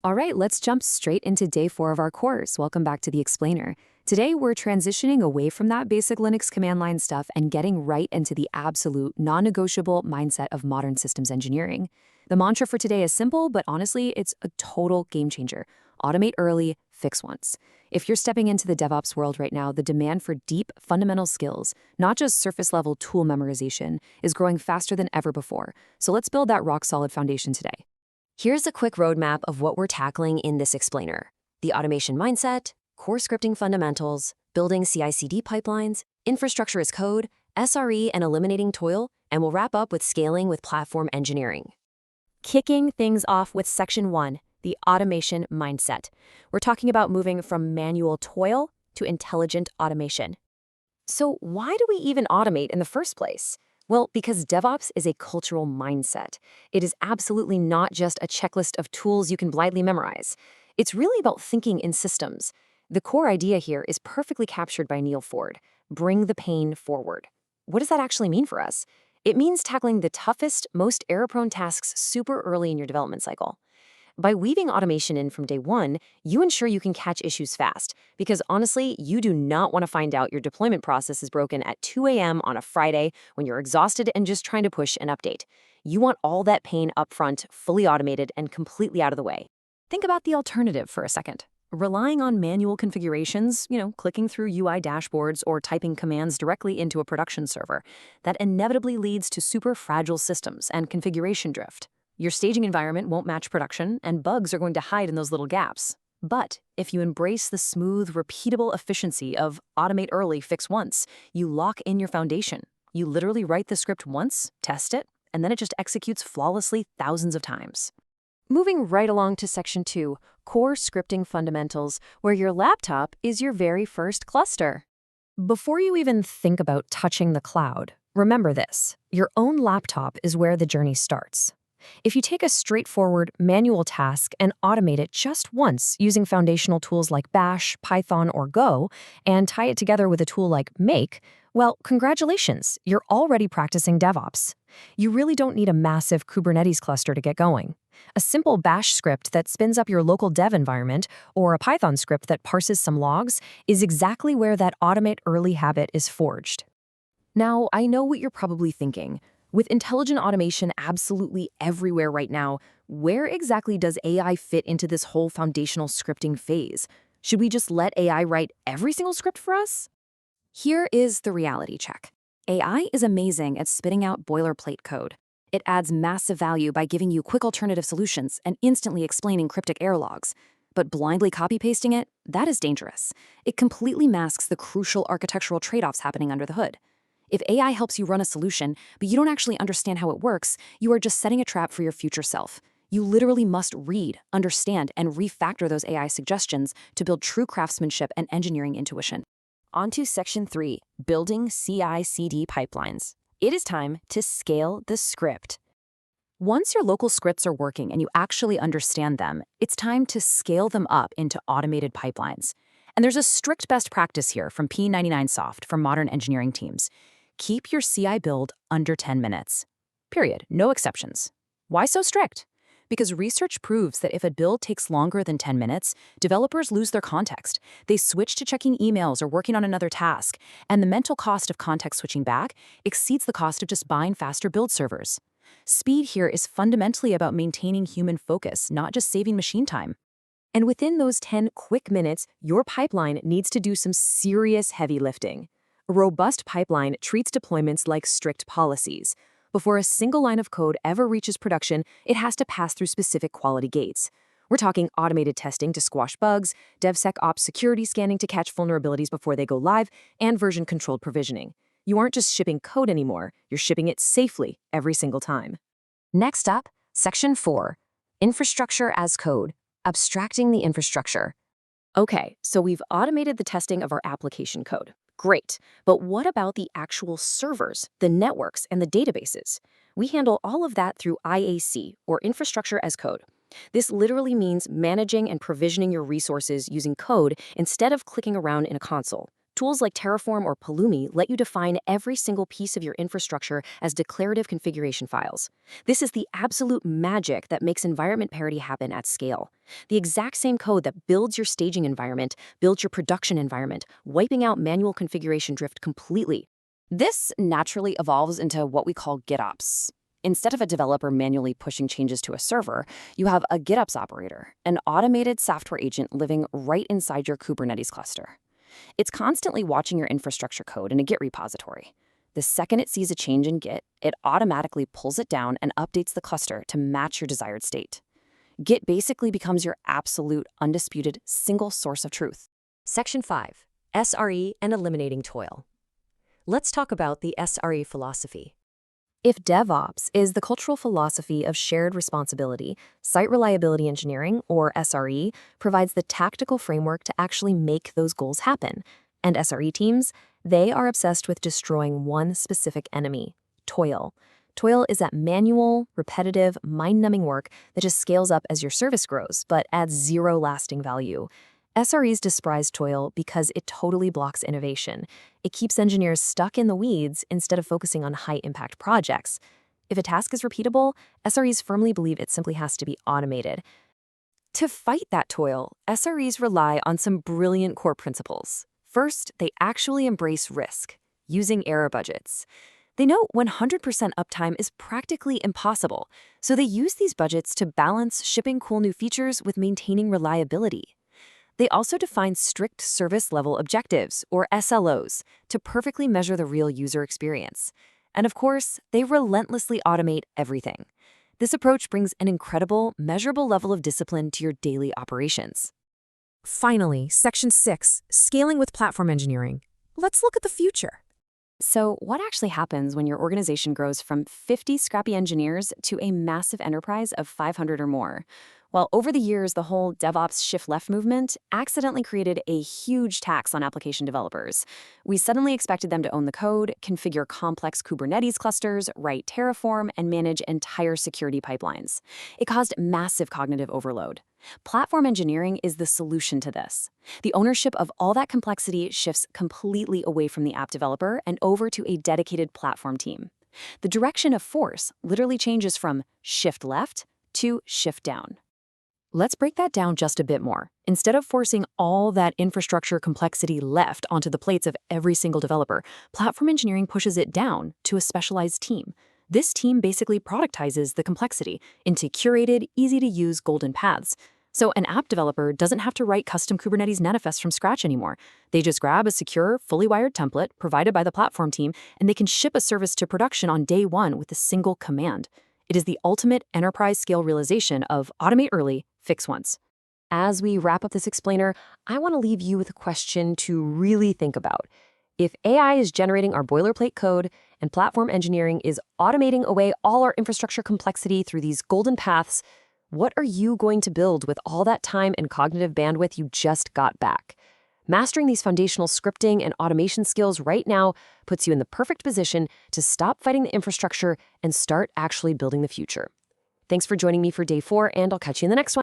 All right, let's jump straight into day 4 of our course. Welcome back to the Explainer. Today, we're transitioning away from that basic Linux command line stuff and getting right into the absolute, non-negotiable mindset of modern systems engineering. The mantra for today is simple, but honestly, it's a total game changer. Automate early, fix once. If you're stepping into the DevOps world right now, the demand for deep, fundamental skills, not just surface-level tool memorization, is growing faster than ever before. So let's build that rock-solid foundation today. Here's a quick roadmap of what we're tackling in this explainer: the automation mindset, core scripting fundamentals, building CI/CD pipelines, infrastructure as code, SRE and eliminating toil, and we'll wrap up with scaling with platform engineering. Kicking things off with Section 1, the automation mindset. We're talking about moving from manual toil to intelligent automation. So why do we even automate in the first place? Well, because DevOps is a cultural mindset. It is absolutely not just a checklist of tools you can blindly memorize. It's really about thinking in systems. The core idea here is perfectly captured by Neil Ford: bring the pain forward. What does that actually mean for us? It means tackling the toughest, most error-prone tasks super early in your development cycle. By weaving automation in from day one, you ensure you can catch issues fast, because honestly, you do not want to find out your deployment process is broken at 2 a.m. on a Friday when you're exhausted and just trying to push an update. You want all that pain upfront, fully automated, and completely out of the way. Think about the alternative for a second. Relying on manual configurations, clicking through UI dashboards or typing commands directly into a production server, that inevitably leads to super fragile systems and configuration drift. Your staging environment won't match production, and bugs are going to hide in those little gaps. But if you embrace the smooth, repeatable efficiency of automate early, fix once, you lock in your foundation. You literally write the script once, test it, and then it just executes flawlessly thousands of times. Moving right along to Section 2, core scripting fundamentals, where your laptop is your very first cluster. Before you even think about touching the cloud, remember this: your own laptop is where the journey starts. If you take a straightforward manual task and automate it just once using foundational tools like Bash, Python, or Go, and tie it together with a tool like Make, well, congratulations, you're already practicing DevOps. You really don't need a massive Kubernetes cluster to get going. A simple Bash script that spins up your local dev environment, or a Python script that parses some logs, is exactly where that automate early habit is forged. Now, I know what you're probably thinking. With intelligent automation absolutely everywhere right now, where exactly does AI fit into this whole foundational scripting phase? Should we just let AI write every single script for us? Here is the reality check. AI is amazing at spitting out boilerplate code. It adds massive value by giving you quick alternative solutions and instantly explaining cryptic error logs. But blindly copy-pasting it, that is dangerous. It completely masks the crucial architectural trade-offs happening under the hood. If AI helps you run a solution, but you don't actually understand how it works, you are just setting a trap for your future self. You literally must read, understand, and refactor those AI suggestions to build true craftsmanship and engineering intuition. On to Section 3, building CI/CD pipelines. It is time to scale the script. Once your local scripts are working and you actually understand them, it's time to scale them up into automated pipelines. And there's a strict best practice here from P99Soft for modern engineering teams. Keep your CI build under 10 minutes. Period. No exceptions. Why so strict? Because research proves that if a build takes longer than 10 minutes, developers lose their context. They switch to checking emails or working on another task, and the mental cost of context switching back exceeds the cost of just buying faster build servers. Speed here is fundamentally about maintaining human focus, not just saving machine time. And within those 10 quick minutes, your pipeline needs to do some serious heavy lifting. A robust pipeline treats deployments like strict policies. Before a single line of code ever reaches production, it has to pass through specific quality gates. We're talking automated testing to squash bugs, DevSecOps security scanning to catch vulnerabilities before they go live, and version-controlled provisioning. You aren't just shipping code anymore, you're shipping it safely every single time. Next up, Section 4, infrastructure as code, abstracting the infrastructure. Okay, so we've automated the testing of our application code. Great, but what about the actual servers, the networks, and the databases? We handle all of that through IAC, or Infrastructure as Code. This literally means managing and provisioning your resources using code instead of clicking around in a console. Tools like Terraform or Pulumi let you define every single piece of your infrastructure as declarative configuration files. This is the absolute magic that makes environment parity happen at scale. The exact same code that builds your staging environment builds your production environment, wiping out manual configuration drift completely. This naturally evolves into what we call GitOps. Instead of a developer manually pushing changes to a server, you have a GitOps operator, an automated software agent living right inside your Kubernetes cluster. It's constantly watching your infrastructure code in a Git repository. The second it sees a change in Git, it automatically pulls it down and updates the cluster to match your desired state. Git basically becomes your absolute, undisputed, single source of truth. Section 5. SRE and eliminating toil. Let's talk about the SRE philosophy. If DevOps is the cultural philosophy of shared responsibility, Site Reliability Engineering, or SRE, provides the tactical framework to actually make those goals happen. And SRE teams, they are obsessed with destroying one specific enemy: toil. Toil is that manual, repetitive, mind-numbing work that just scales up as your service grows, but adds zero lasting value. SREs despise toil because it totally blocks innovation. It keeps engineers stuck in the weeds instead of focusing on high-impact projects. If a task is repeatable, SREs firmly believe it simply has to be automated. To fight that toil, SREs rely on some brilliant core principles. First, they actually embrace risk, using error budgets. They know 100% uptime is practically impossible, so they use these budgets to balance shipping cool new features with maintaining reliability. They also define strict service-level objectives, or SLOs, to perfectly measure the real user experience. And of course, they relentlessly automate everything. This approach brings an incredible, measurable level of discipline to your daily operations. Finally, Section 6, Scaling with Platform Engineering. Let's look at the future. So what actually happens when your organization grows from 50 scrappy engineers to a massive enterprise of 500 or more? Well, over the years, the whole DevOps shift left movement accidentally created a huge tax on application developers. We suddenly expected them to own the code, configure complex Kubernetes clusters, write Terraform, and manage entire security pipelines. It caused massive cognitive overload. Platform engineering is the solution to this. The ownership of all that complexity shifts completely away from the app developer and over to a dedicated platform team. The direction of force literally changes from shift left to shift down. Let's break that down just a bit more. Instead of forcing all that infrastructure complexity left onto the plates of every single developer, platform engineering pushes it down to a specialized team. This team basically productizes the complexity into curated, easy-to-use golden paths. So an app developer doesn't have to write custom Kubernetes manifests from scratch anymore. They just grab a secure, fully wired template provided by the platform team, and they can ship a service to production on day one with a single command. It is the ultimate enterprise-scale realization of automate early, fix once. As we wrap up this explainer, I want to leave you with a question to really think about. If AI is generating our boilerplate code and platform engineering is automating away all our infrastructure complexity through these golden paths, what are you going to build with all that time and cognitive bandwidth you just got back? Mastering these foundational scripting and automation skills right now puts you in the perfect position to stop fighting the infrastructure and start actually building the future. Thanks for joining me for day 4, and I'll catch you in the next one.